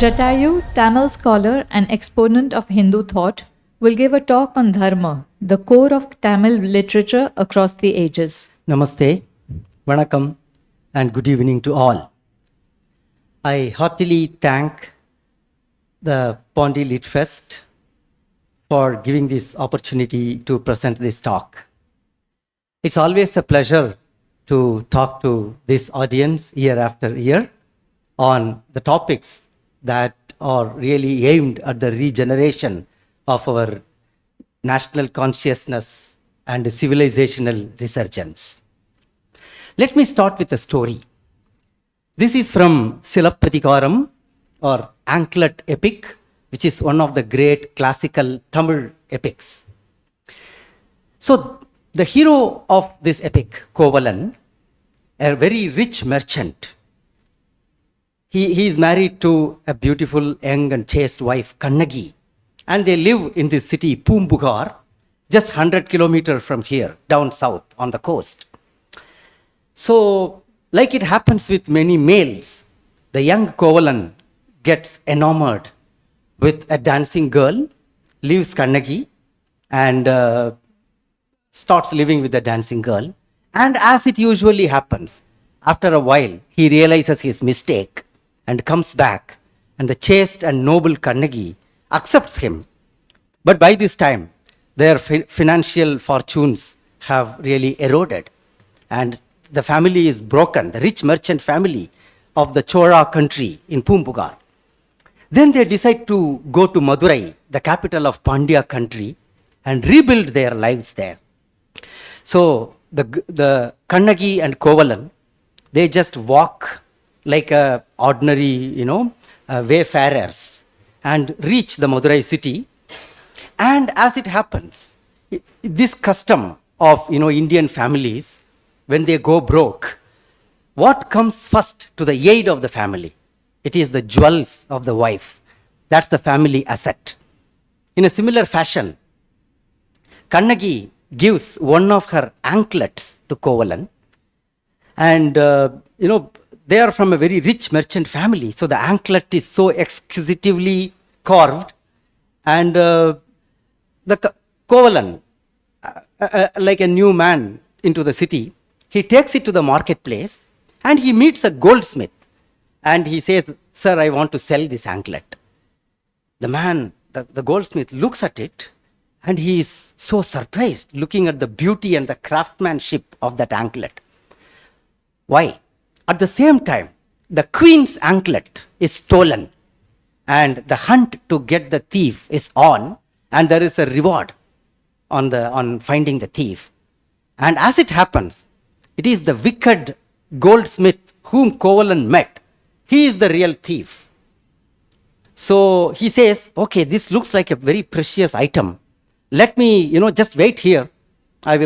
Jataayu, Tamil scholar and exponent of Hindu thought, will give a talk on Dharma, the core of Tamil literature across the ages. Namaste, Vanakkam, and good evening to all. I heartily thank the Pondy Lit Fest for giving this opportunity to present this talk. It's always a pleasure to talk to this audience year after year on the topics that are really aimed at the regeneration of our national consciousness and civilizational resurgence. Let me start with a story. This is from Silappadikaram, or Anklet epic, which is one of the great classical Tamil epics. So the hero of this epic, Kovalan, a very rich merchant, he is married to a beautiful, young and chaste wife, Kannagi, and they live in this city, Poompugar, just 100 kilometers from here, down south on the coast. So, like it happens with many males, the young Kovalan gets enamored with a dancing girl, leaves Kannagi, and starts living with the dancing girl. And as it usually happens, after a while, he realizes his mistake and comes back, and the chaste and noble Kannagi accepts him. But by this time, their financial fortunes have really eroded, and the family is broken, the rich merchant family of the Chola country in Poompugar. Then they decide to go to Madurai, the capital of Pandya country, and rebuild their lives there. So the Kannagi and Kovalan, they just walk like a ordinary, wayfarers, and reach the Madurai city. And as it happens, this custom of, Indian families, when they go broke, what comes first to the aid of the family? It is the jewels of the wife. That's the family asset. In a similar fashion, Kannagi gives one of her anklets to Kovalan. And, they are from a very rich merchant family. So the anklet is so exquisitely carved. And the Kovalan, like a new man into the city, he takes it to the marketplace and he meets a goldsmith. And he says, "Sir, I want to sell this anklet." The man, the goldsmith, looks at it and he is so surprised looking at the beauty and the craftsmanship of that anklet. Why? At the same time, the queen's anklet is stolen, and the hunt to get the thief is on, and there is a reward on finding the thief. And as it happens, it is the wicked goldsmith whom Kovalan met. He is the real thief. So he says, "Okay, this looks like a very precious item. Let me, just wait here. I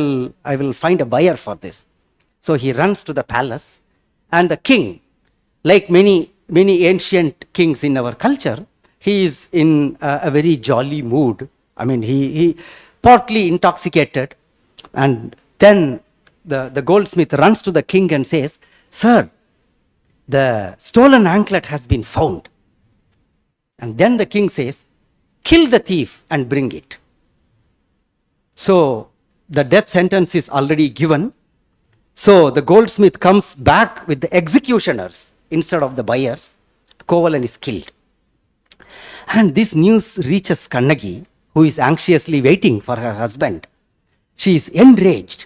will find a buyer for this." So he runs to the palace, and the king, like many ancient kings in our culture, he is in a very jolly mood. I mean, he partly intoxicated. And then the goldsmith runs to the king and says, "Sir, the stolen anklet has been found." And then the king says, "Kill the thief and bring it." So the death sentence is already given. So the goldsmith comes back with the executioners instead of the buyers. Kovalan is killed. And this news reaches Kannagi, who is anxiously waiting for her husband. She is enraged.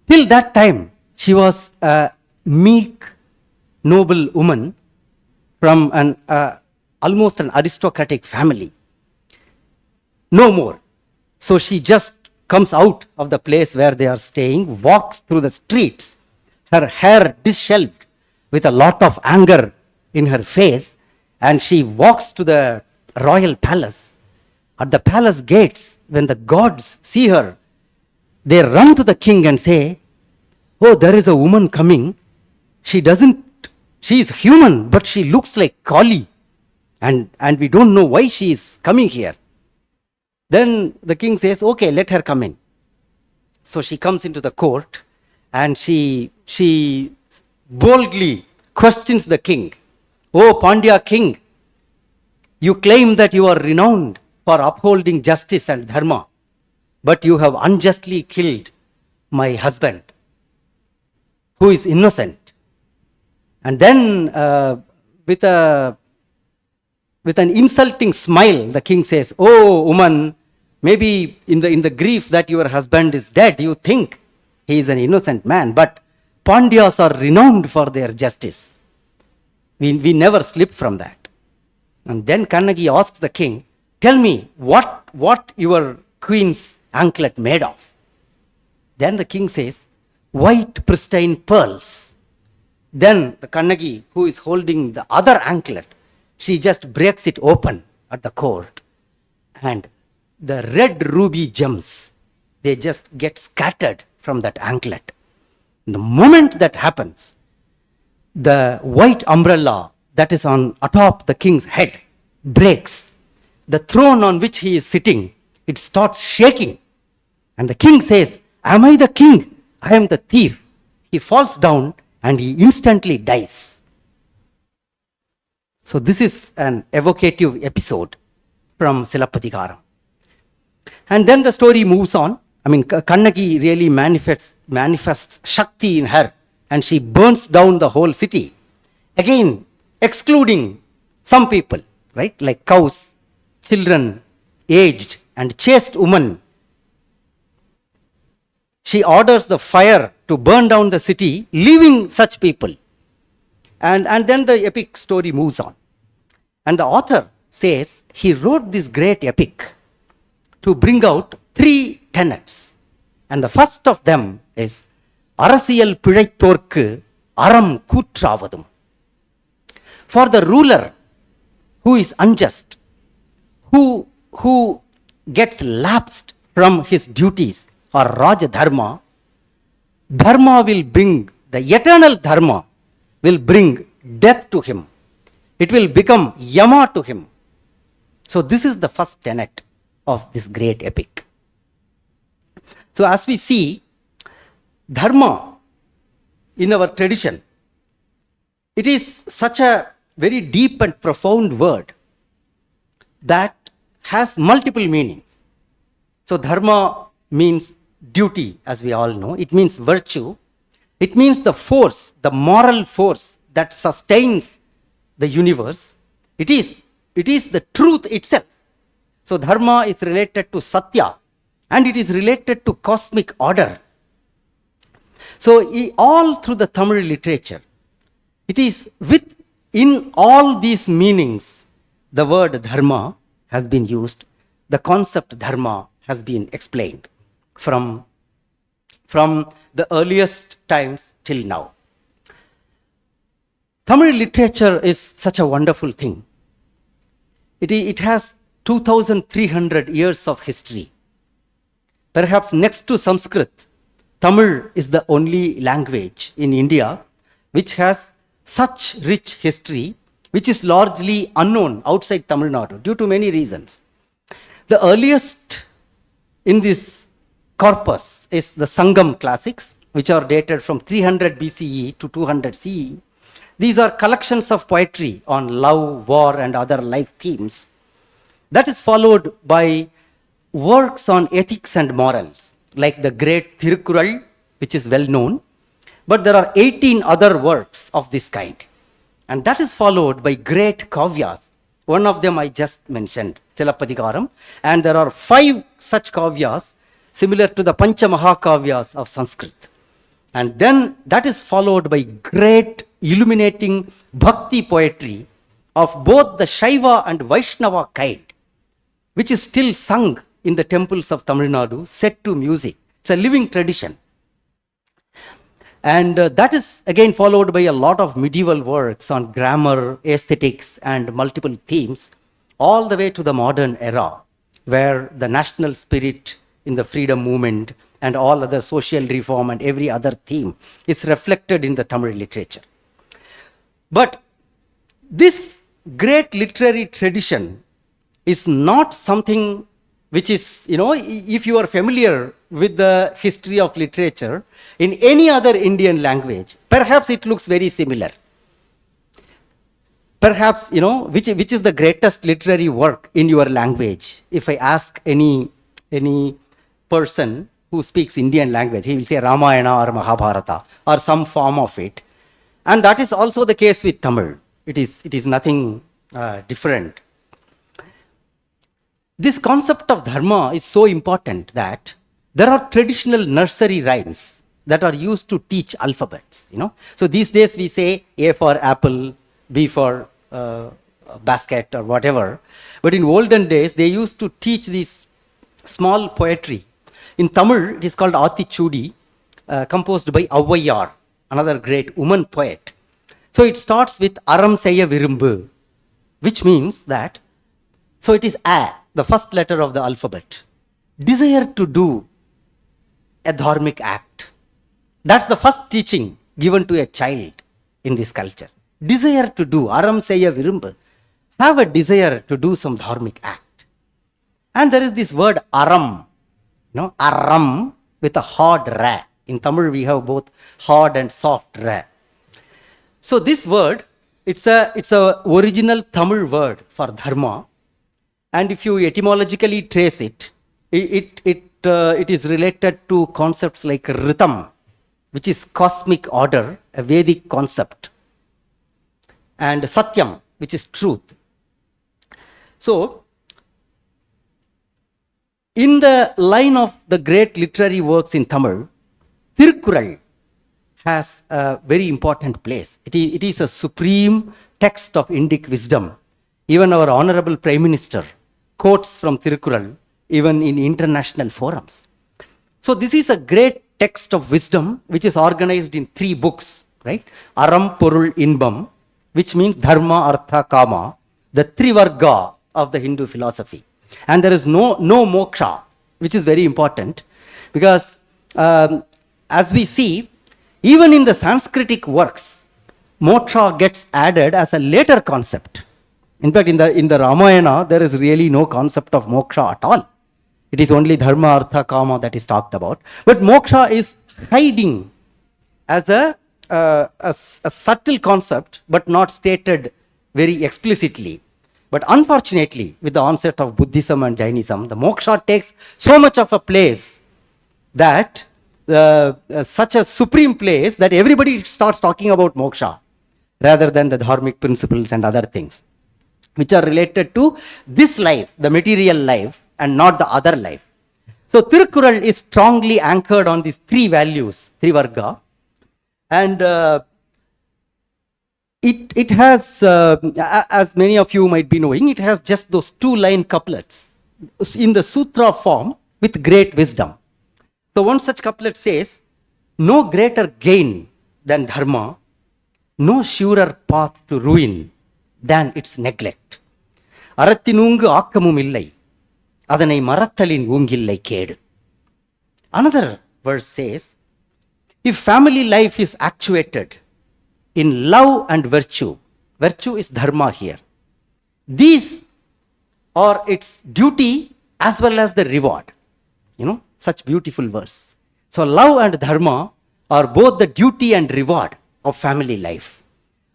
Till that time, she was a meek, noble woman from almost an aristocratic family. No more. So she just comes out of the place where they are staying, walks through the streets, her hair disheveled with a lot of anger in her face, and she walks to the royal palace. At the palace gates, when the gods see her, they run to the king and say, "Oh, there is a woman coming. She is human, but she looks like Kali, and we don't know why she is coming here." Then the king says, "Okay, let her come in." So she comes into the court, and she boldly questions the king. "Oh, Pandya king, You claim that you are renowned for upholding justice and dharma, but you have unjustly killed my husband, who is innocent. And then, with an insulting smile, the king says, "Oh, woman, maybe in the grief that your husband is dead, you think he is an innocent man, but Pandyas are renowned for their justice. We never slip from that." And then Kannagi asks the king, "Tell me what your queen's anklet made of?" Then the king says, "White pristine pearls." Then the Kannagi, who is holding the other anklet, she just breaks it open at the court, and the red ruby gems, they just get scattered from that anklet. The moment that happens, the white umbrella that is on atop the king's head breaks. The throne on which he is sitting, it starts shaking. And the king says, "Am I the king? I am the thief." He falls down and he instantly dies. So this is an evocative episode from Silappadikaram. And then the story moves on. I mean, Kannagi really manifests Shakti in her, and she burns down the whole city. Again, excluding some people, right? Like cows, children, aged, and chaste women. She orders the fire to burn down the city, leaving such people. And then the epic story moves on. And the author says he wrote this great epic to bring out 3 tenets. And the first of them is Arasiyal Pizhaittorkku Aram Koottravadum. For the ruler who is unjust, who gets lapsed from his duties or Raja Dharma, Dharma will bring, the eternal Dharma will bring death to him. It will become Yama to him. So this is the first tenet of this great epic. So as we see, Dharma in our tradition, it is such a very deep and profound word that has multiple meanings. So Dharma means duty, as we all know. It means virtue. It means the force, the moral force that sustains the universe. It is the truth itself. So Dharma is related to Satya, and it is related to cosmic order. So all through the Tamil literature, it is in all these meanings, the word Dharma has been used. The concept Dharma has been explained from the earliest times till now. Tamil literature is such a wonderful thing. It has 2,300 years of history. Perhaps next to Sanskrit, Tamil is the only language in India which has such rich history, which is largely unknown outside Tamil Nadu due to many reasons. The earliest in this corpus is the Sangam classics, which are dated from 300 BCE to 200 CE. These are collections of poetry on love, war, and other life themes. That is followed by works on ethics and morals, like the great Tirukkural, which is well known. But there are 18 other works of this kind. And that is followed by great kavyas. One of them I just mentioned, Silappadikaram. And there are 5 such kavyas similar to the Pancha Mahakavyas of Sanskrit. And then that is followed by great illuminating bhakti poetry of both the Shaiva and Vaishnava kind, which is still sung in the temples of Tamil Nadu, set to music. It's a living tradition. And that is again followed by a lot of medieval works on grammar, aesthetics, and multiple themes, all the way to the modern era, where the national spirit in the freedom movement and all other social reform and every other theme is reflected in the Tamil literature. But this great literary tradition is not something which is, if you are familiar with the history of literature in any other Indian language, perhaps it looks very similar. Perhaps, which is the greatest literary work in your language? If I ask any person who speaks Indian language, he will say Ramayana or Mahabharata or some form of it. And that is also the case with Tamil. It is nothing different. This concept of dharma is so important that there are traditional nursery rhymes that are used to teach alphabets. So these days we say A for apple, B for basket or whatever. But in olden days they used to teach this small poetry. In Tamil it is called Atichudi, composed by Avvaiyar, another great woman poet. So it starts with Aram Seiya Virumbu, which means that, so it is A, the first letter of the alphabet. Desire to do a dharmic act. That's the first teaching given to a child in this culture. Desire to do, Aram Seiya Virumbu. Have a desire to do some dharmic act. And there is this word Aram, Aram with a hard Ra. In Tamil we have both hard and soft Ra. So this word, it's a original Tamil word for dharma. And if you etymologically trace it, it is related to concepts like Ritam, which is cosmic order, a Vedic concept, and Satyam, which is truth. So, in the line of the great literary works in Tamil, Tirukkural has a very important place. It is a supreme text of Indic wisdom. Even our Honorable Prime Minister quotes from Tirukkural, even in international forums. So this is a great text of wisdom, which is organized in 3 books, right? Aram, Porul, Inbam, which means Dharma, Artha, Kama, the Trivarga of the Hindu philosophy. And there is no moksha, which is very important, because as we see, even in the Sanskritic works, moksha gets added as a later concept. In fact, in the Ramayana, there is really no concept of moksha at all. It is only dharma, artha, kama that is talked about. But moksha is hiding as a subtle concept, but not stated very explicitly. But unfortunately, with the onset of Buddhism and Jainism, the moksha takes so much of a place that such a supreme place that everybody starts talking about moksha rather than the dharmic principles and other things, which are related to this life, the material life, and not the other life. So Tirukkural is strongly anchored on these 3 values, Trivarga, and it has, as many of you might be knowing, it has just those 2-line couplets in the sutra form with great wisdom. So one such couplet says, no greater gain than dharma, no surer path to ruin than its neglect. Arathinungu aakamum illai, adanai marathalin ungillai kedu. Another verse says, if family life is actuated in love and virtue, virtue is dharma here, these are its duty as well as the reward. Such beautiful verse. So love and dharma are both the duty and reward of family life.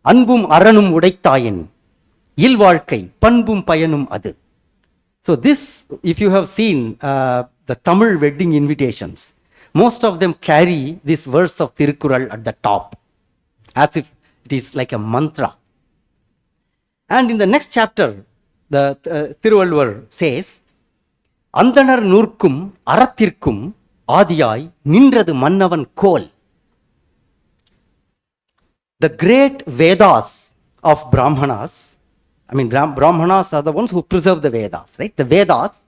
Anbum aranum udaithayin, ilvaalkai, panbum payanum adu. So this, if you have seen the Tamil wedding invitations, most of them carry this verse of Tirukkural at the top, as if it is like a mantra. And in the next chapter, the Thiruvalluvar says, Andanar nurkum arathirkum adiyai nindrathu mannavan kol. The great Vedas of Brahmanas, Brahmanas are the ones who preserve the Vedas, right? The Vedas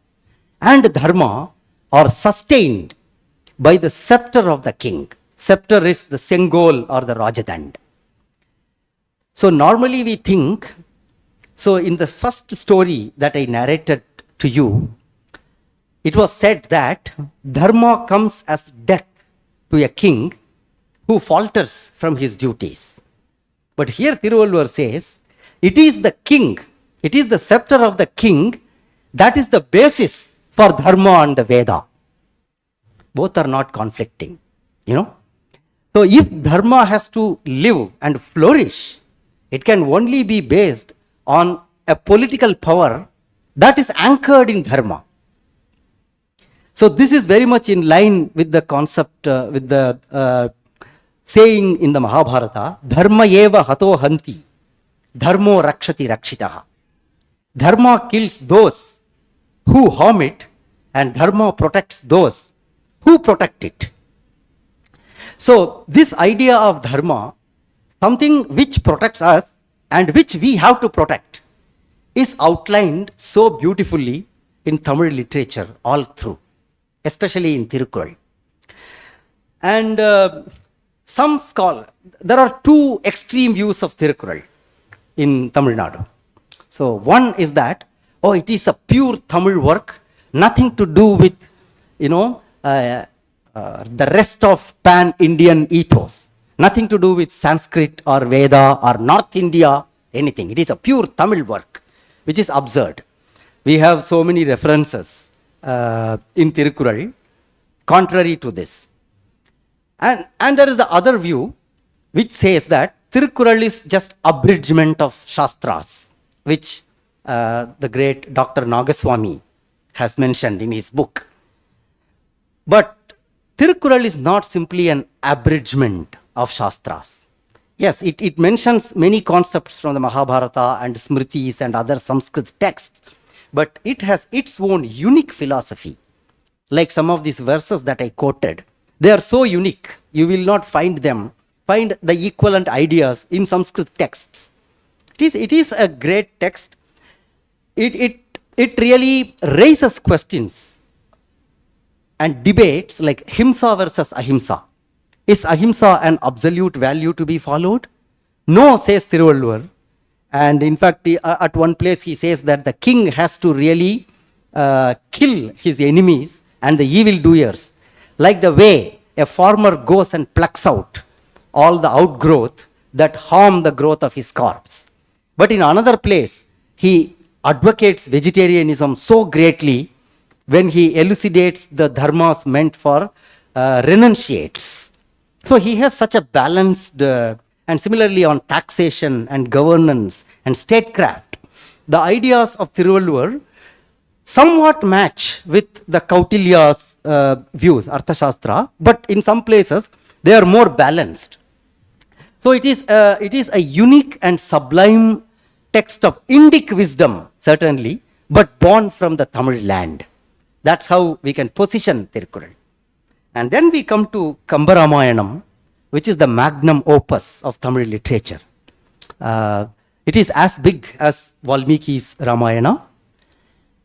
and Dharma are sustained by the scepter of the king. Scepter is the Sengol or the Rajadand. So normally we think, so in the first story that I narrated to you, it was said that Dharma comes as death to a king who falters from his duties. But here Thiruvalluvar says, it is the king, it is the scepter of the king that is the basis for Dharma and the Veda. Both are not conflicting, So if Dharma has to live and flourish, It can only be based on a political power that is anchored in dharma. So this is very much in line with the concept, with the saying in the Mahabharata, dharma eva hato hanti, dharmo rakshati rakshitaha. Dharma kills those who harm it, and dharma protects those who protect it. So this idea of dharma, something which protects us and which we have to protect, is outlined so beautifully in Tamil literature all through, especially in Tirukkural. And some scholars, there are two extreme views of Tirukkural in Tamil Nadu. So one is that, oh, it is a pure Tamil work, nothing to do with, the rest of pan-Indian ethos, nothing to do with Sanskrit or Veda or North India, anything. It is a pure Tamil work, which is absurd. We have so many references in Tirukkural contrary to this. And there is the other view which says that Tirukkural is just abridgment of Shastras, which the great Dr. Nagaswamy has mentioned in his book. But Tirukkural is not simply an abridgment of Shastras. Yes, it mentions many concepts from the Mahabharata and Smritis and other Sanskrit texts, but it has its own unique philosophy. Like some of these verses that I quoted, they are so unique, you will not find the equivalent ideas in Sanskrit texts. It is a great text. It really raises questions and debates like Himsa versus Ahimsa. Is Ahimsa an absolute value to be followed? No, says Thiruvalluvar. And in fact, at one place he says that the king has to really kill his enemies and the evildoers, like the way a farmer goes and plucks out all the outgrowth that harm the growth of his crops. But in another place, he advocates vegetarianism so greatly when he elucidates the dharmas meant for renunciates. So he has such a balanced, and similarly on taxation and governance and statecraft, the ideas of Thiruvalluvar somewhat match with the Kautilya's views, Arthashastra, but in some places they are more balanced. So it is a unique and sublime text of Indic wisdom, certainly, but born from the Tamil land. That's how we can position Tirukkural. And then we come to Kambaramayanam, which is the magnum opus of Tamil literature. It is as big as Valmiki's Ramayana.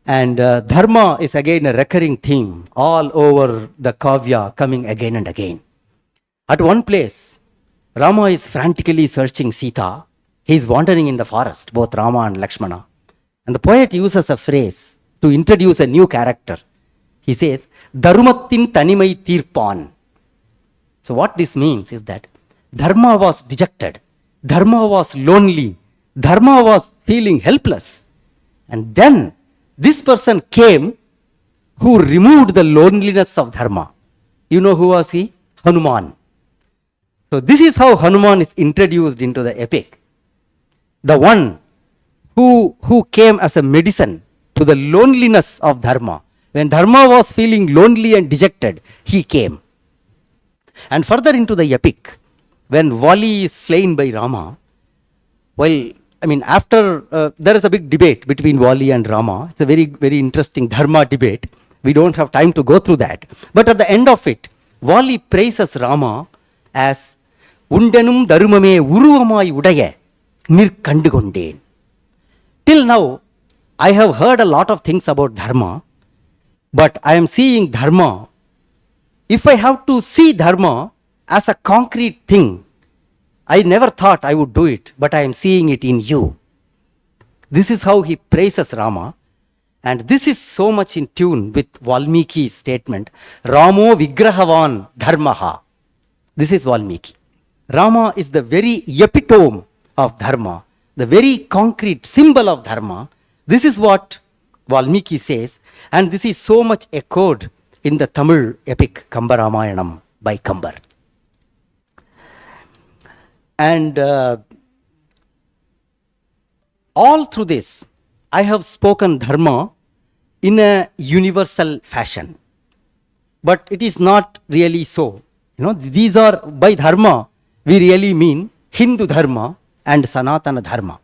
And Dharma is again a recurring theme all over the Kavya, coming again and again. At one place, Rama is frantically searching Sita. He is wandering in the forest, both Rama and Lakshmana. And the poet uses a phrase to introduce a new character. He says, Dharumattin tanimai tirpan. So what this means is that Dharma was dejected. Dharma was lonely. Dharma was feeling helpless. And then this person came who removed the loneliness of Dharma. You know who was he? Hanuman. So this is how Hanuman is introduced into the epic. The one who came as a medicine to the loneliness of Dharma. When Dharma was feeling lonely and dejected, he came. And further into the epic, when Vali is slain by Rama, after there is a big debate between Vali and Rama. It's a very, very interesting Dharma debate. We don't have time to go through that. But at the end of it, Vali praises Rama as Undanum Dharumame Uruvamai Udaya Nirkandu Gonden. Till now, I have heard a lot of things about Dharma, but I am seeing Dharma. If I have to see Dharma as a concrete thing, I never thought I would do it, but I am seeing it in you. This is how he praises Rama. And this is so much in tune with Valmiki's statement, Ramo Vigrahavan Dharmaha. This is Valmiki. Rama is the very epitome of Dharma, the very concrete symbol of Dharma. This is what Valmiki says, and this is so much echoed in the Tamil epic Kambaramayanam by Kambar. And all through this, I have spoken Dharma in a universal fashion. But it is not really so. These are, by Dharma, we really mean Hindu Dharma and Sanatana Dharma.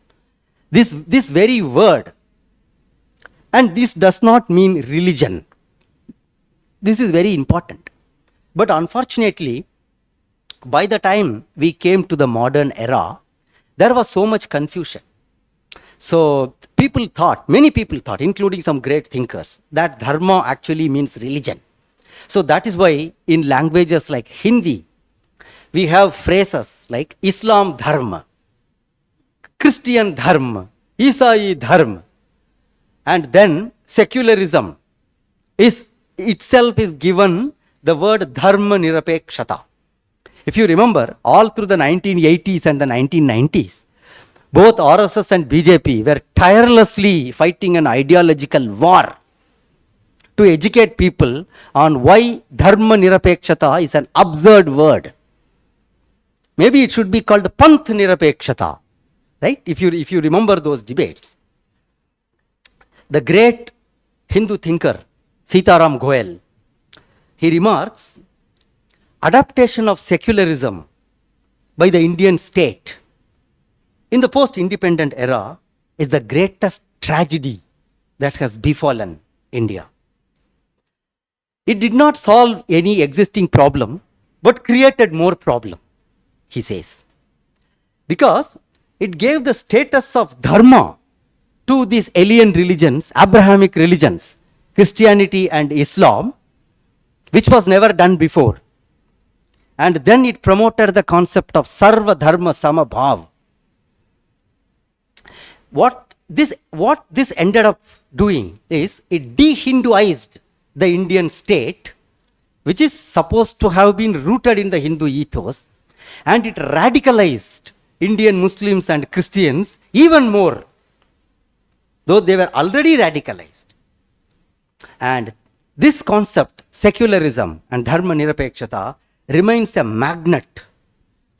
This very word, and this does not mean religion. This is very important. But unfortunately, by the time we came to the modern era, there was so much confusion. So many people thought, including some great thinkers, that Dharma actually means religion. So that is why in languages like Hindi, we have phrases like Islam Dharma, Christian Dharma, Isai Dharma, and then secularism itself is given the word Dharma Nirapekshata. If you remember, all through the 1980s and the 1990s, both RSS and BJP were tirelessly fighting an ideological war to educate people on why Dharma Nirapekshata is an absurd word. Maybe it should be called Panth Nirapekshata, right? If you remember those debates. The great Hindu thinker, Sitaram Goel, he remarks, adaptation of secularism by the Indian state in the post-independent era is the greatest tragedy that has befallen India. It did not solve any existing problem, but created more problem, he says. Because it gave the status of Dharma to these alien religions, Abrahamic religions, Christianity and Islam, which was never done before. And then it promoted the concept of Sarva Dharma Samabhav. What this ended up doing is it de-Hinduized the Indian state, which is supposed to have been rooted in the Hindu ethos, and it radicalized Indian Muslims and Christians even more, though they were already radicalized. And this concept, secularism and Dharma Nirapekshata, remains a magnet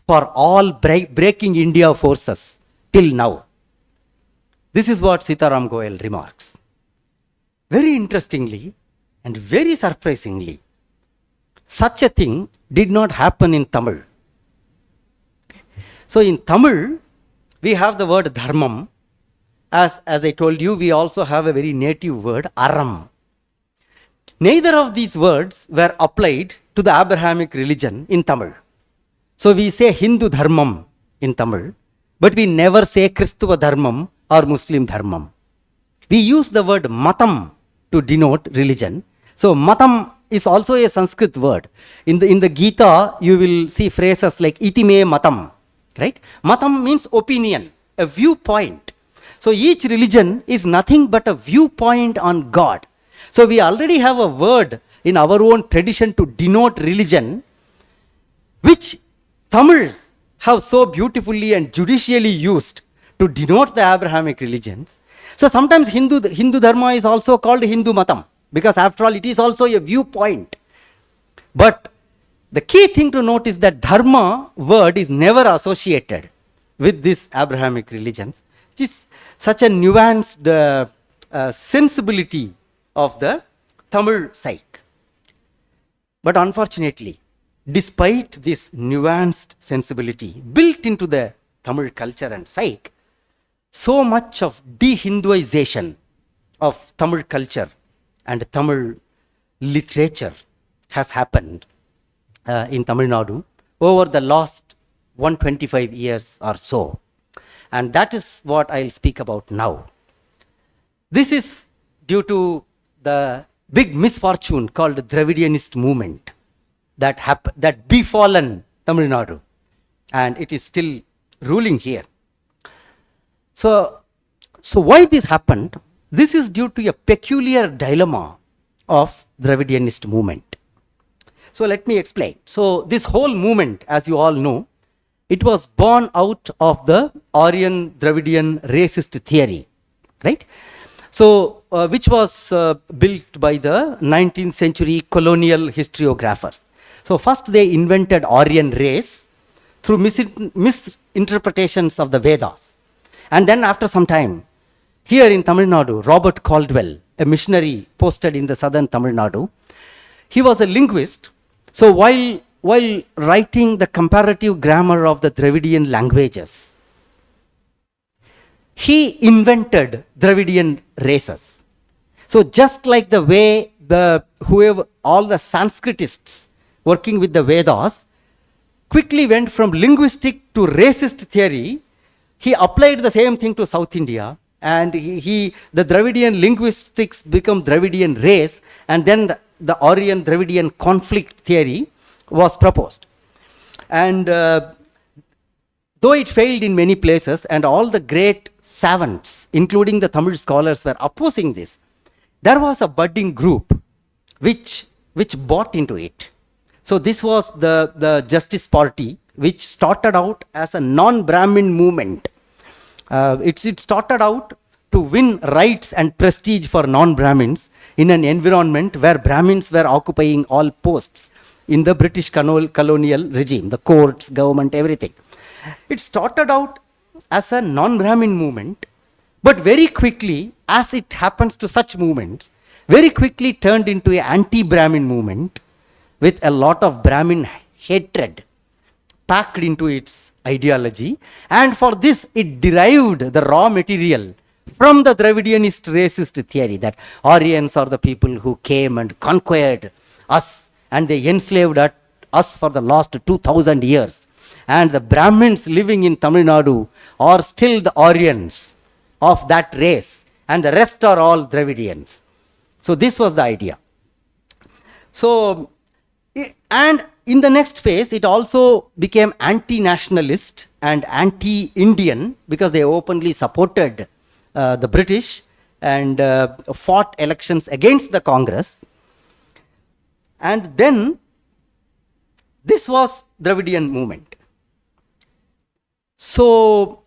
for all breaking India forces till now. This is what Sitaram Goel remarks. Very interestingly and very surprisingly, such a thing did not happen in Tamil. So in Tamil, we have the word dharmam. As I told you, we also have a very native word, aram. Neither of these words were applied to the Abrahamic religion in Tamil. So we say Hindu dharmam in Tamil, but we never say Kristuva dharmam or Muslim dharmam. We use the word matam to denote religion. So matam is also a Sanskrit word. In the Gita, you will see phrases like itime matam, right? Matam means opinion, a viewpoint. So each religion is nothing but a viewpoint on God. So we already have a word in our own tradition to denote religion, which Tamils have so beautifully and judicially used to denote the Abrahamic religions. So sometimes Hindu Dharma is also called Hindu Matam, because after all it is also a viewpoint. But the key thing to note is that Dharma word is never associated with these Abrahamic religions. It is such a nuanced sensibility of the Tamil psyche. But unfortunately, despite this nuanced sensibility built into the Tamil culture and psyche, so much of de-Hinduization of Tamil culture and Tamil literature has happened in Tamil Nadu over the last 125 years or so. And that is what I'll speak about now. This is due to the big misfortune called the Dravidianist movement that befallen Tamil Nadu, and it is still ruling here. So why this happened? This is due to a peculiar dilemma of Dravidianist movement. So let me explain. So this whole movement, as you all know, it was born out of the Aryan Dravidian racist theory, right? So which was built by the 19th century colonial historiographers. So first they invented Aryan race through misinterpretations of the Vedas. And then after some time, here in Tamil Nadu, Robert Caldwell, a missionary posted in the southern Tamil Nadu, he was a linguist. So while writing the comparative grammar of the Dravidian languages, he invented Dravidian races. So just like the way all the Sanskritists working with the Vedas quickly went from linguistic to racist theory, he applied the same thing to South India, and the Dravidian linguistics become Dravidian race, and then the Aryan-Dravidian conflict theory was proposed. And though it failed in many places, and all the great savants, including the Tamil scholars, were opposing this, there was a budding group which bought into it. So this was the Justice Party, which started out as a non-Brahmin movement. It started out to win rights and prestige for non-Brahmins in an environment where Brahmins were occupying all posts in the British colonial regime, the courts, government, everything. It started out as a non-Brahmin movement, but very quickly, as it happens to such movements, very quickly turned into an anti-Brahmin movement with a lot of Brahmin hatred packed into its ideology. And for this, it derived the raw material from the Dravidianist racist theory that Aryans are the people who came and conquered us, and they enslaved us for the last 2000 years. And the Brahmins living in Tamil Nadu are still the Aryans of that race, and the rest are all Dravidians. So this was the idea. So, and in the next phase, it also became anti-nationalist and anti-Indian, because they openly supported the British and fought elections against the Congress. And then this was Dravidian movement. So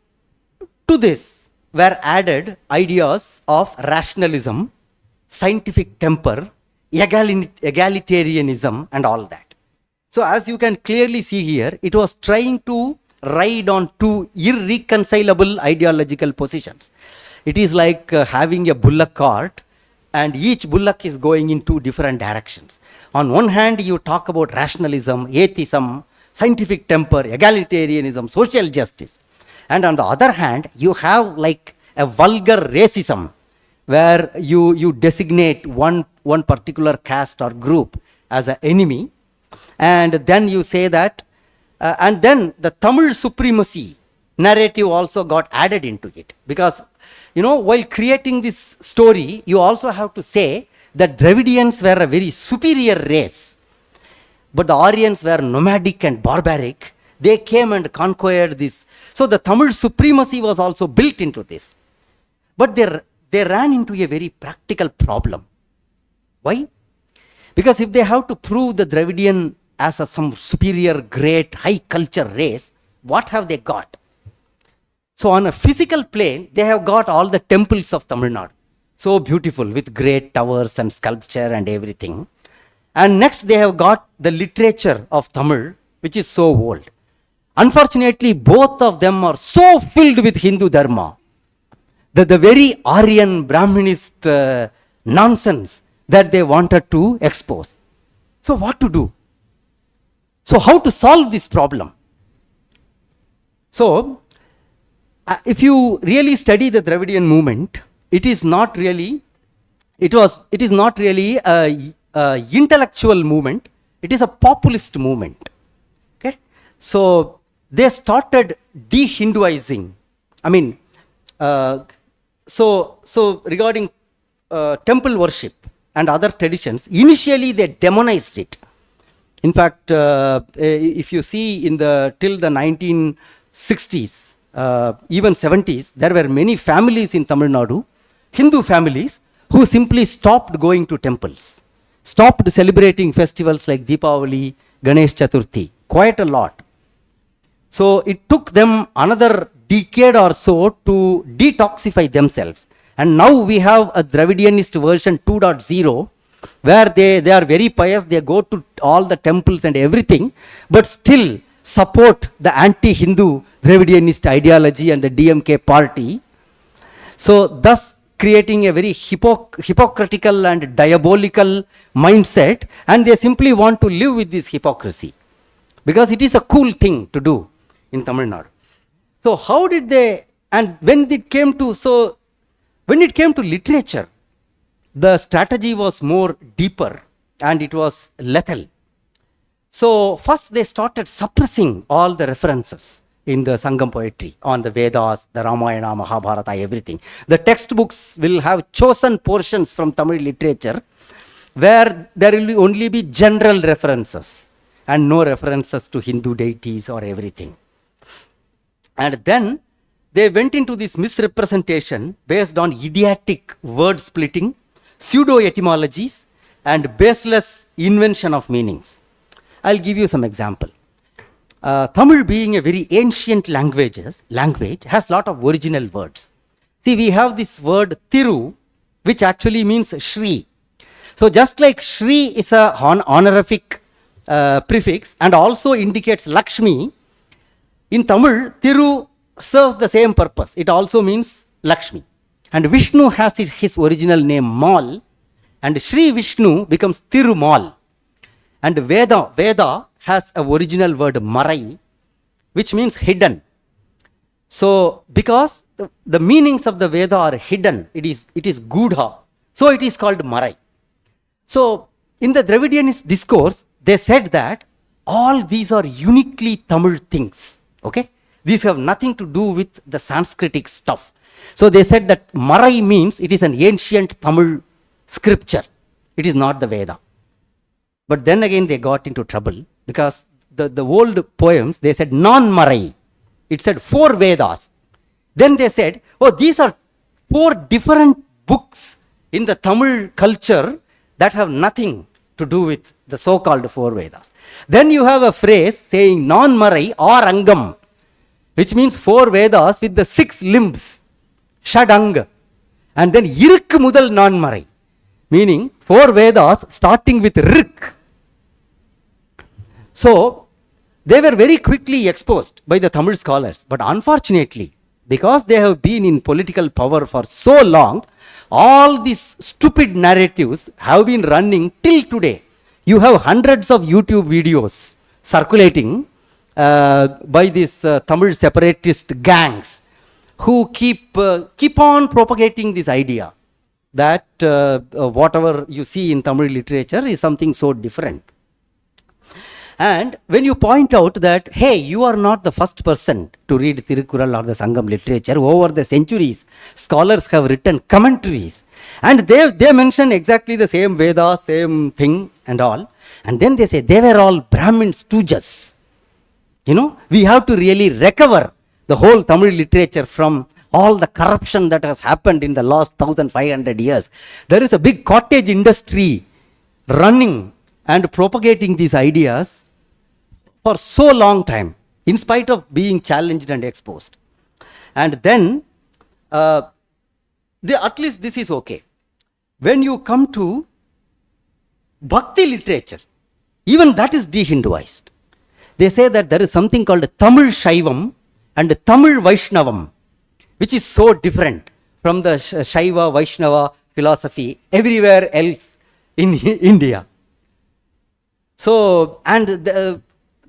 to this were added ideas of rationalism, scientific temper, egalitarianism, and all that. So as you can clearly see here, it was trying to ride on two irreconcilable ideological positions. It is like having a bullock cart, and each bullock is going in two different directions. On one hand, you talk about rationalism, atheism, scientific temper, egalitarianism, social justice. And on the other hand, you have like a vulgar racism, where you designate one particular caste or group as an enemy, and then you say that, and then the Tamil supremacy narrative also got added into it. Because, while creating this story, you also have to say that Dravidians were a very superior race, but the Aryans were nomadic and barbaric. They came and conquered this. So the Tamil supremacy was also built into this. But they ran into a very practical problem. Why? Because if they have to prove the Dravidian as some superior, great, high culture race, what have they got? So on a physical plane, they have got all the temples of Tamil Nadu. So beautiful, with great towers and sculpture and everything. And next they have got the literature of Tamil, which is so old. Unfortunately, both of them are so filled with Hindu Dharma, that the very Aryan Brahminist nonsense that they wanted to expose. So what to do? So how to solve this problem? So if you really study the Dravidian movement, it is not really a intellectual movement. It is a populist movement. Okay, so they started de-Hinduizing. So regarding temple worship and other traditions, initially they demonized it. In fact, if you see till the 1960s, even 70s, there were many families in Tamil Nadu, Hindu families, who simply stopped going to temples, stopped celebrating festivals like Deepavali, Ganesh Chaturthi, quite a lot. So it took them another decade or so to detoxify themselves. And now we have a Dravidianist version 2.0, where they are very pious, they go to all the temples and everything, but still support the anti-Hindu Dravidianist ideology and the DMK party. So thus creating a very hypocritical and diabolical mindset, and they simply want to live with this hypocrisy because it is a cool thing to do in Tamil Nadu. So how did they, and when it came to literature, the strategy was more deeper and it was lethal. So first they started suppressing all the references in the Sangam poetry on the Vedas, the Ramayana, Mahabharata, everything. The textbooks will have chosen portions from Tamil literature where there will only be general references and no references to Hindu deities or everything. And then they went into this misrepresentation based on idiotic word splitting, pseudo etymologies, and baseless invention of meanings. I'll give you some example. Tamil, being a very ancient language, has lot of original words. See, we have this word Tiru, which actually means Shri. So just like Shri is a honorific prefix and also indicates Lakshmi, in Tamil, Tiru serves the same purpose. It also means Lakshmi. And Vishnu has his original name Mal, and Shri Vishnu becomes Tirumal. And Veda has a original word Marai, which means hidden. So because the meanings of the Veda are hidden, it is Gudha, so it is called Marai. So in the Dravidianist discourse, they said that all these are uniquely Tamil things. Okay, these have nothing to do with the Sanskritic stuff. So they said that Marai means it is an ancient Tamil scripture. It is not the Veda. But then again they got into trouble because the old poems, they said non-Marai. It said 4 Vedas. Then they said, oh, these are 4 different books in the Tamil culture that have nothing to do with the so-called 4 Vedas. Then you have a phrase saying non-Marai or Angam, which means 4 Vedas with the 6 limbs, Shadanga. And then Irk Mudal non-Marai, meaning 4 Vedas starting with Rik. So they were very quickly exposed by the Tamil scholars. But unfortunately, because they have been in political power for so long, all these stupid narratives have been running till today. You have hundreds of YouTube videos circulating by these Tamil separatist gangs who keep on propagating this idea that whatever you see in Tamil literature is something so different. And when you point out that, hey, you are not the first person to read Tirukkural or the Sangam literature, over the centuries, scholars have written commentaries. And they mention exactly the same Veda, same thing and all. And then they say they were all Brahmin stooges. You know, we have to really recover the whole Tamil literature from all the corruption that has happened in the last 1500 years. There is a big cottage industry running and propagating these ideas for so long time, in spite of being challenged and exposed. And then, at least this is okay. When you come to Bhakti literature, even that is de-Hinduized. They say that there is something called Tamil Shaivam and Tamil Vaishnavam, which is so different from the Shaiva Vaishnava philosophy everywhere else in India. So, and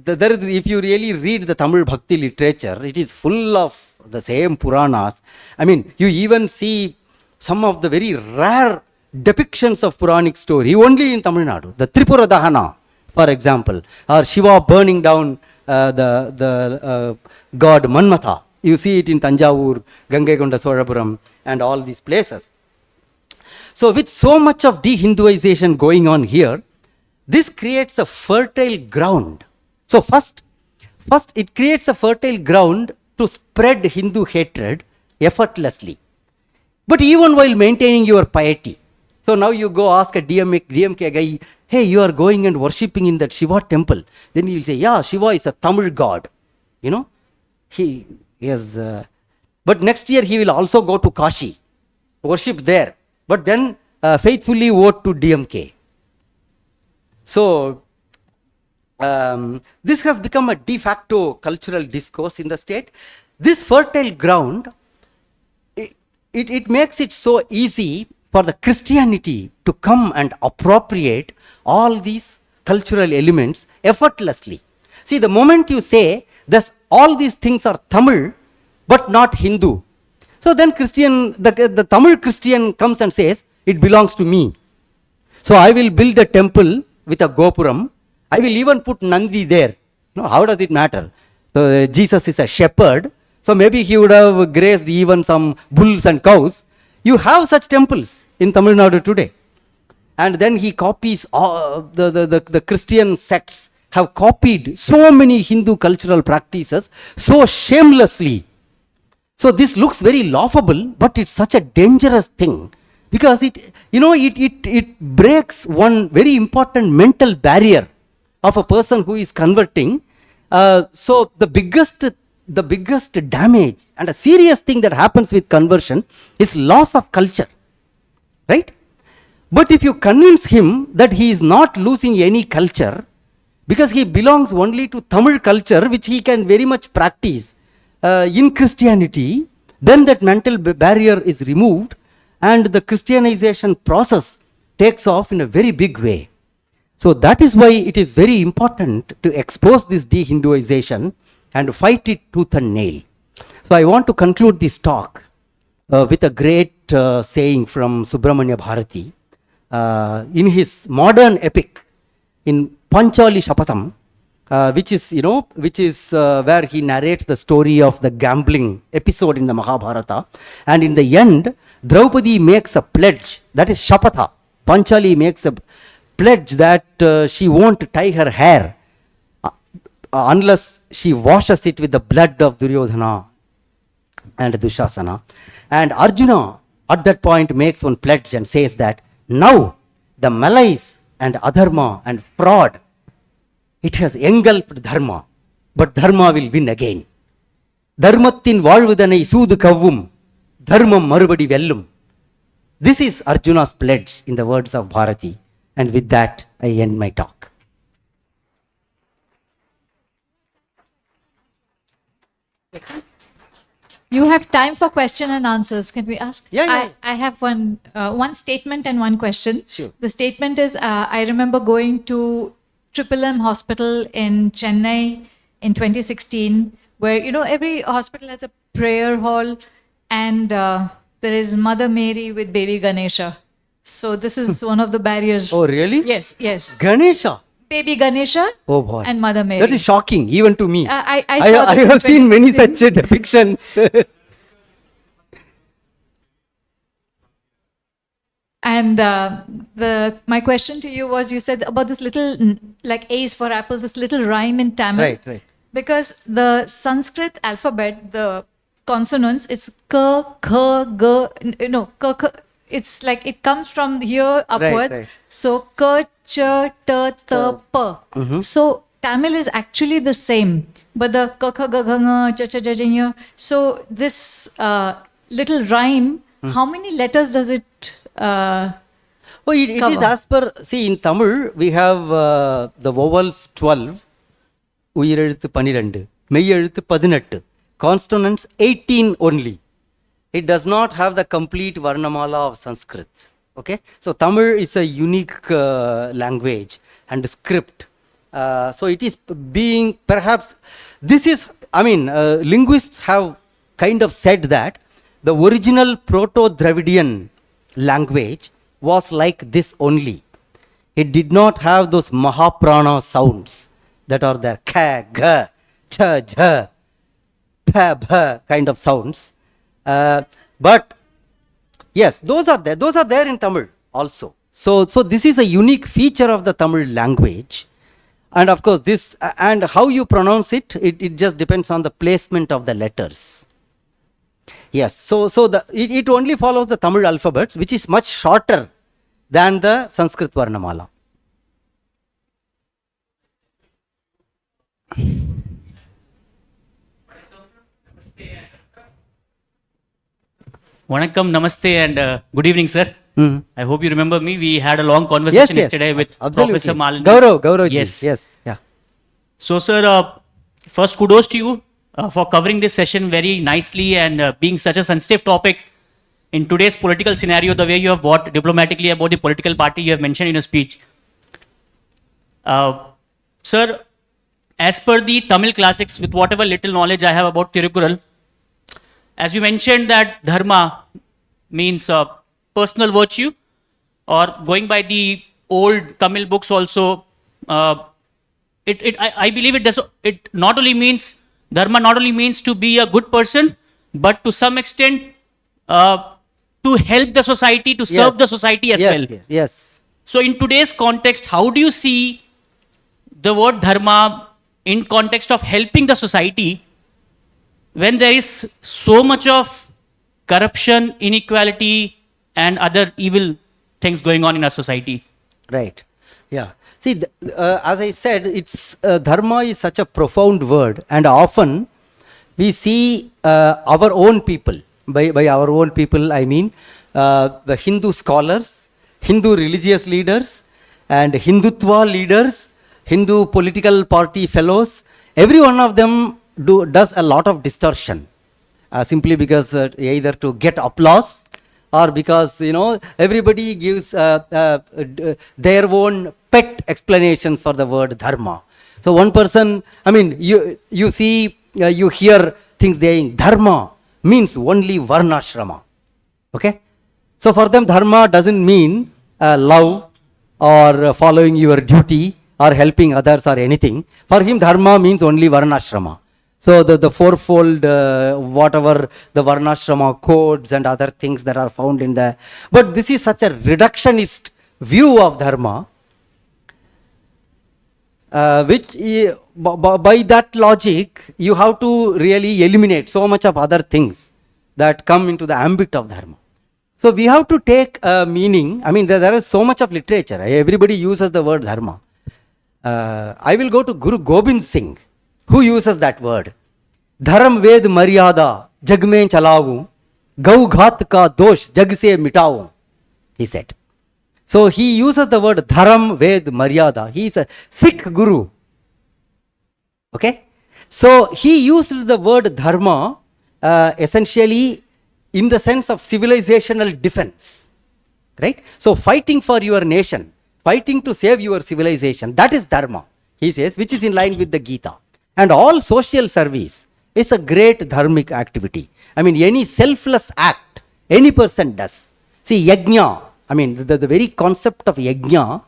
there is, if you really read the Tamil Bhakti literature, it is full of the same Puranas. I mean, you even see some of the very rare depictions of Puranic story only in Tamil Nadu. The Tripura Dahana, for example, or Shiva burning down the god Manmatha. You see it in Tanjavur, Gangaikonda Solapuram, and all these places. So with so much of de-Hinduization going on here, this creates a fertile ground. So first it creates a fertile ground to spread Hindu hatred effortlessly. But even while maintaining your piety. So now you go ask a DMK guy, hey, you are going and worshipping in that Shiva temple. Then he will say, yeah, Shiva is a Tamil god. You know, he is, but next year he will also go to Kashi, worship there. But then faithfully vote to DMK. So this has become a de facto cultural discourse in the state. This fertile ground, it makes it so easy for the Christianity to come and appropriate all these cultural elements effortlessly. See, the moment you say this, all these things are Tamil but not Hindu, so then the Tamil Christian comes and says, it belongs to me. So I will build a temple with a gopuram. I will even put Nandi there. No, how does it matter? So Jesus is a shepherd. So maybe he would have grazed even some bulls and cows. You have such temples in Tamil Nadu today. And then he copies, the Christian sects have copied so many Hindu cultural practices so shamelessly. So this looks very laughable, but it's such a dangerous thing because it breaks one very important mental barrier of a person who is converting. So the biggest damage and a serious thing that happens with conversion is loss of culture, right? But if you convince him that he is not losing any culture because he belongs only to Tamil culture, which he can very much practice in Christianity, then that mental barrier is removed and the Christianization process takes off in a very big way. So that is why it is very important to expose this de-Hinduization and fight it tooth and nail. So I want to conclude this talk with a great saying from Subramanya Bharati in his modern epic in Panchali Shapatham, which is where he narrates the story of the gambling episode in the Mahabharata. And in the end, Draupadi makes a pledge, that is Shapatha. Panchali makes a pledge that she won't tie her hair unless she washes it with the blood of Duryodhana and Dushasana. And Arjuna at that point makes one pledge and says that now the malice and adharma and fraud, it has engulfed Dharma, but Dharma will win again. Dharmathin வாழ்வுதனை சூது கவ்வும் தர்மம் மறுபடி வெல்லும். This is Arjuna's pledge in the words of Bharati. And with that, I end my talk. You have time for question and answers. Can we ask? Yeah. I have one statement and one question. Sure. The statement is, I remember going to M Hospital in Chennai in 2016, where, every hospital has a prayer hall and there is Mother Mary with baby Ganesha. So this is one of the barriers. Oh, really? Yes. Ganesha? Baby Ganesha Oh boy. and Mother Mary. That is shocking, even to me. I saw I this have seen many 2016. such depictions. And my question to you was, you said about this little, like A's for apple, this little rhyme in Tamil. Right. Because the Sanskrit alphabet, the consonants, it's k, k, g, k, k, it's like it comes from here upwards. Right. So k, ch, t, t, p. So Tamil is actually the same, but the k, k, g, g, ch, ch, j, j, ñ. So this little rhyme, how many letters does it it is as per, see, in Tamil, we have the vowels 12, உயிரெழுத்து 12, மெய்யெழுத்து 18, consonants 18 only. It does not have the complete Varnamala of Sanskrit. Okay, so Tamil is a unique language and script. So it is being, perhaps, this is, linguists have kind of said that the original Proto-Dravidian language was like this only. It did not have those Mahaprana sounds that are there, ka, ga, cha, ja, pa, bha kind of sounds. But yes, those are there in Tamil also. So this is a unique feature of the Tamil language. And of course this, and how you pronounce it, it just depends on the placement of the letters. Yes, so it only follows the Tamil alphabets, which is much shorter than the Sanskrit Varnamala. Vanakkam, namaste, and good evening, sir. I hope you remember me. We had a long conversation yesterday with absolutely. Professor Malini. Gaurav, Yes. Yeah. So, sir, first kudos to you for covering this session very nicely and being such a sensitive topic in today's political scenario, the way you have brought diplomatically about the political party you have mentioned in your speech. Sir, as per the Tamil classics, with whatever little knowledge I have about Tirukkural, as you mentioned that Dharma means personal virtue, or going by the old Tamil books also, I believe it not only means, Dharma not only means to be a good person, but to some extent to help the society, to serve the society as well. Yes. So in today's context, how do you see the word Dharma in context of helping the society when there is so much of corruption, inequality, and other evil things going on in our society? Right. Yeah. See, as I said, it's Dharma is such a profound word, and often we see our own people. By our own people, I mean the Hindu scholars, Hindu religious leaders, and Hindutva leaders, Hindu political party fellows. Every one of them does a lot of distortion, simply because either to get applause, or because everybody gives their own pet explanations for the word Dharma. So one person, I mean, you see, you hear things saying Dharma means only Varnashrama. Okay? So for them, Dharma doesn't mean love or following your duty or helping others or anything. For him, Dharma means only Varnashrama. So the fourfold, whatever the Varnashrama codes and other things that are found in the... But this is such a reductionist view of Dharma, which by that logic, you have to really eliminate so much of other things that come into the ambit of Dharma. So we have to take a meaning. I mean, there is so much of literature. Everybody uses the word Dharma. I will go to Guru Gobind Singh, who uses that word. Dharam ved maryada jag mein chalavu, gau ghat ka dosh jag se mitavu, he said. So he uses the word Dharam ved maryada. He is a Sikh guru. Okay? So he used the word Dharma essentially in the sense of civilizational defense. Right? So fighting for your nation, fighting to save your civilization, that is Dharma, he says, which is in line with the Gita. And all social service is a great dharmic activity. I mean, any selfless act any person does. See, yajna, I mean, the very concept of yajna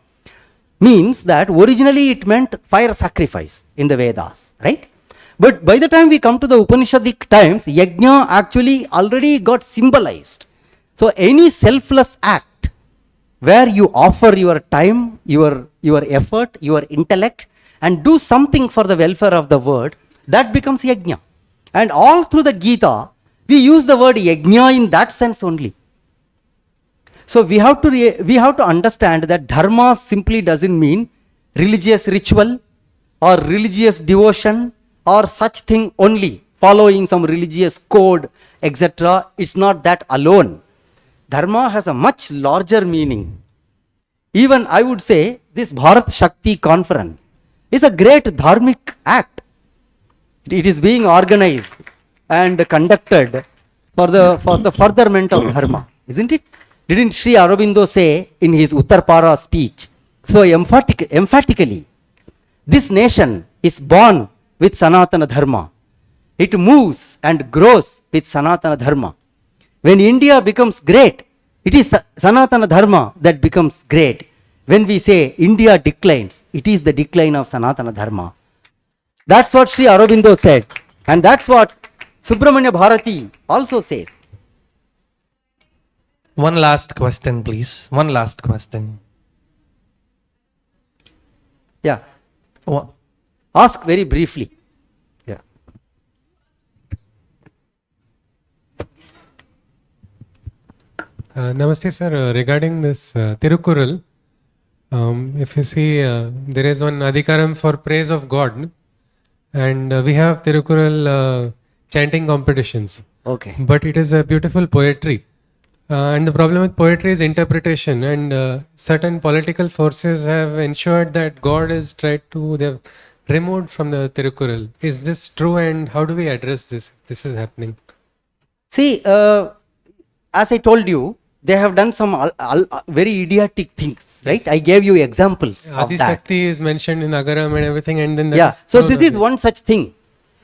means that originally it meant fire sacrifice in the Vedas, right? But by the time we come to the Upanishadic times, yajna actually already got symbolized. So any selfless act where you offer your time, your effort, your intellect, and do something for the welfare of the world, that becomes yajna. And all through the Gita, we use the word yajna in that sense only. So we have to understand that Dharma simply doesn't mean religious ritual or religious devotion or such thing only, following some religious code, etc. It's not that alone. Dharma has a much larger meaning. Even I would say this Bharat Shakti conference is a great dharmic act. It is being organized and conducted for the furtherment of Dharma, isn't it? Didn't Sri Aravindan say in his Uttarpara speech so emphatically, this nation is born with Sanatana Dharma. It moves and grows with Sanatana Dharma. When India becomes great, it is Sanatana Dharma that becomes great. When we say India declines, it is the decline of Sanatana Dharma. That's what Sri Aurobindo said. And that's what Subramanya Bharati also says. One last question, please. One last question. Yeah. Wha- Ask very briefly. Yeah. Namaste, sir. Regarding this Tirukkural, if you see, there is one Adhikaram for praise of God, and we have Tirukkural chanting competitions. Okay. But it is a beautiful poetry. And the problem with poetry is interpretation, and certain political forces have ensured that God is tried to, removed from the Tirukkural. Is this true, and how do we address this if this is happening? See, as I told you, they have done some very idiotic things, right? Yes. I gave you examples of Adi that. Shakti is mentioned in Agaram and everything, and then that Yeah, is so thrown this is away. one such thing.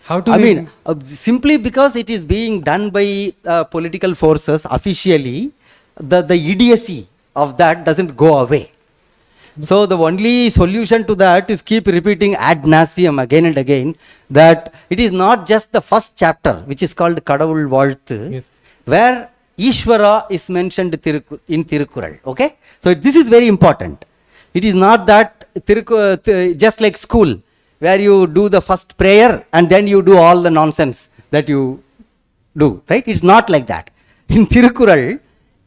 How do I we mean, simply because it is being done by political forces officially, the idiocy of that doesn't go away. So the only solution to that is keep repeating ad nauseum again and again that it is not just the first chapter, which is called Kadavul Valthu, Yes. where Ishvara is mentioned in Tirukkural. Okay, so this is very important. It is not that just like school, where you do the first prayer and then you do all the nonsense that you do, right? It's not like that. In Tirukkural,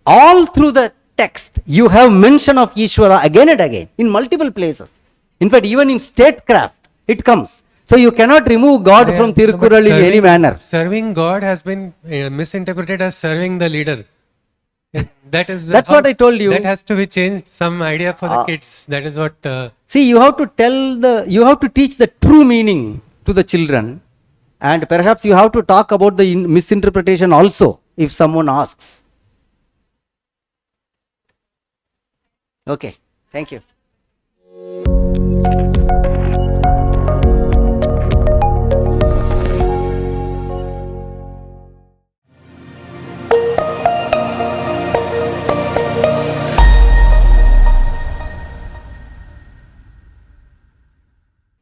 all through the text, you have mention of Ishvara again and again in multiple places. In fact, even in statecraft, it comes. So you cannot remove God from but Tirukkural in any manner. Serving God has been misinterpreted as serving the leader. That is That's what I told you. That has to be changed. Some idea for the kids. That is what. See, you have to you have to teach the true meaning to the children, and perhaps you have to talk about the misinterpretation also if someone asks. Okay, thank you.